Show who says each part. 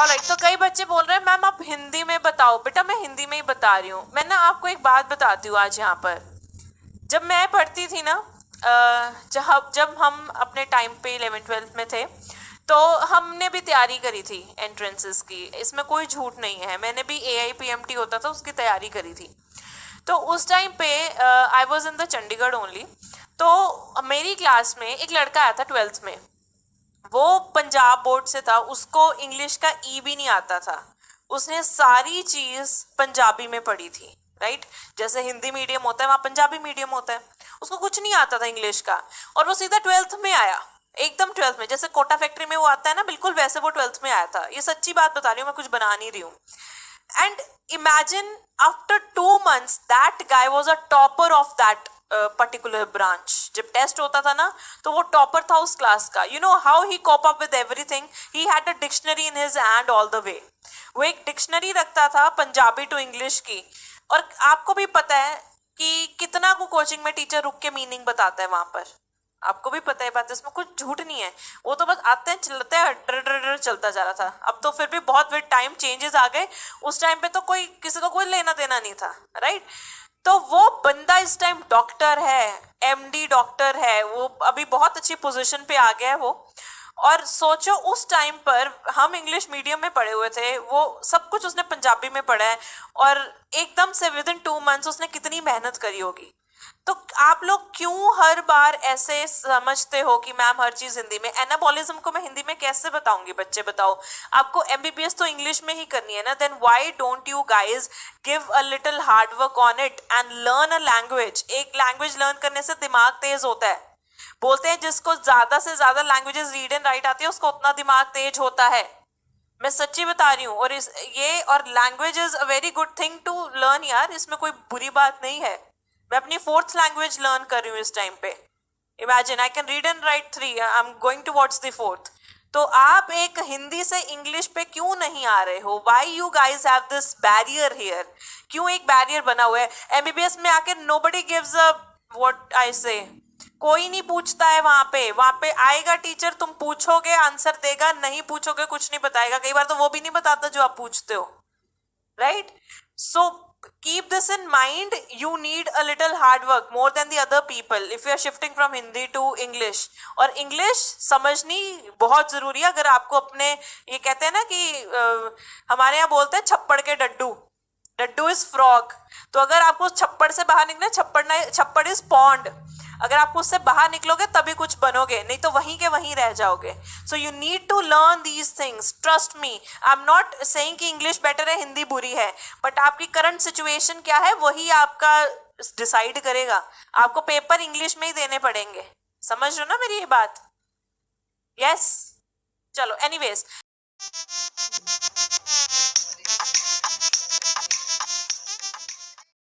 Speaker 1: Alright, तो कई बच्चे बोल रहे हैं मैम आप हिंदी में बताओ। बेटा मैं हिंदी में ही बता रही हूँ। मैं ना आपको एक बात बताती हूँ आज यहाँ पर। जब मैं पढ़ती थी ना, जब हम अपने टाइम पे 11th-12th में थे, तो हमने भी तैयारी करी थी एंट्रेंसेस की। इसमें कोई झूठ नहीं है, मैंने भी AIPMT होता था उसकी तैयारी करी थी। तो उस टाइम पे I was in the Chandigarh only. तो मेरी क्लास में एक लड़का आया था 12th में, वो पंजाब बोर्ड से था, उसको इंग्लिश का ई भी नहीं आता था। उसने सारी चीज पंजाबी में पढ़ी थी, राइट। जैसे हिंदी मीडियम होता है वहां पंजाबी मीडियम होता है। उसको कुछ नहीं आता था इंग्लिश का, और वो सीधा 12th में आया, एकदम 12th में। जैसे कोटा फैक्ट्री में वो आता है ना, बिल्कुल वैसे वो 12th में आया था। ये सच्ची बात बता रही हूँ, मैं कुछ बना नहीं रही हूँ। And imagine after 2 months that guy was a topper of that particular branch. जब टेस्ट होता था ना तो वो टॉपर था उस क्लास का. You know how he cope up with everything? He had a dictionary in his hand all the way. वो एक डिक्शनरी रखता था पंजाबी टू इंग्लिश की. और आपको भी पता है कि कितना को कोचिंग में टीचर रुक के मीनिंग बताता है वहां पर. आपको भी पता है बात, इसमें कुछ झूठ नहीं है. वो तो बस आते हैं चलते हैं, डर डर डर चलता जा रहा था. अब तो फिर भी बहुत विद टाइम चेंजेस आ गए. उस टाइम पे तो कोई किसी को कोई लेना देना नहीं था, राइट. तो वो बंदा इस टाइम डॉक्टर है, MD डॉक्टर है, वो अभी बहुत अच्छी पोजीशन पे आ गया है वो. और सोचो उस टाइम पर हम इंग्लिश मीडियम में पढ़े हुए थे, वो सब कुछ उसने पंजाबी में पढ़ा है, और एकदम से विद इन 2 months उसने कितनी मेहनत करी होगी. तो आप लोग क्यों हर बार ऐसे समझते हो कि मैम हर चीज हिंदी में? एनाबॉलिज्म को मैं हिंदी में कैसे बताऊंगी? बच्चे बताओ. आपको MBBS तो इंग्लिश में ही करनी है ना. Then why don't you guys give a little hard work on it and learn a language. एक लैंग्वेज लर्न करने से दिमाग तेज होता है. बोलते हैं जिसको ज्यादा से ज्यादा लैंग्वेजेस रीड एंड राइट आती है उसको उतना दिमाग तेज होता है. मैं सच्ची बता रही हूँ. और और language is a very good thing to learn यार, इसमें कोई बुरी बात नहीं है. मैं अपनी 4th लैंग्वेज लर्न कर रही हूँ इस टाइम पे. Imagine I can read and right 3. I am going towards the 4th. तो आप एक हिंदी से इंग्लिश पे क्यों नहीं आ रहे हो? Why you guys have this barrier here? क्यों एक बैरियर बना हुआ है? MBBS में आके nobody gives a what I से. कोई नहीं पूछता है वहां पे आएगा टीचर, तुम पूछोगे आंसर देगा, नहीं पूछोगे कुछ नहीं बताएगा. कई बार तो वो भी नहीं बताता जो आप पूछते हो, right. So keep this in mind. You need a little hard work more than the other people if you are shifting from Hindi to English. और English समझनी बहुत जरूरी है. अगर आपको अपने, ये कहते हैं ना कि हमारे यहाँ बोलते हैं छप्पड़ के डड्डू. डड्डू इज फ्रॉग. तो अगर आपको छप्पड़ से बाहर निकलना, छप्पड़ इज पॉन्ड. अगर आप उससे बाहर निकलोगे तभी कुछ बनोगे, नहीं तो वहीं के वहीं रह जाओगे. So you need to learn these things. Trust me, I am not saying कि इंग्लिश बेटर है हिंदी बुरी है, बट आपकी करंट सिचुएशन क्या है वही आपका डिसाइड करेगा. आपको पेपर इंग्लिश में ही देने पड़ेंगे. समझ रहे हो ना मेरी ये बात? यस. चलो एनीवेज.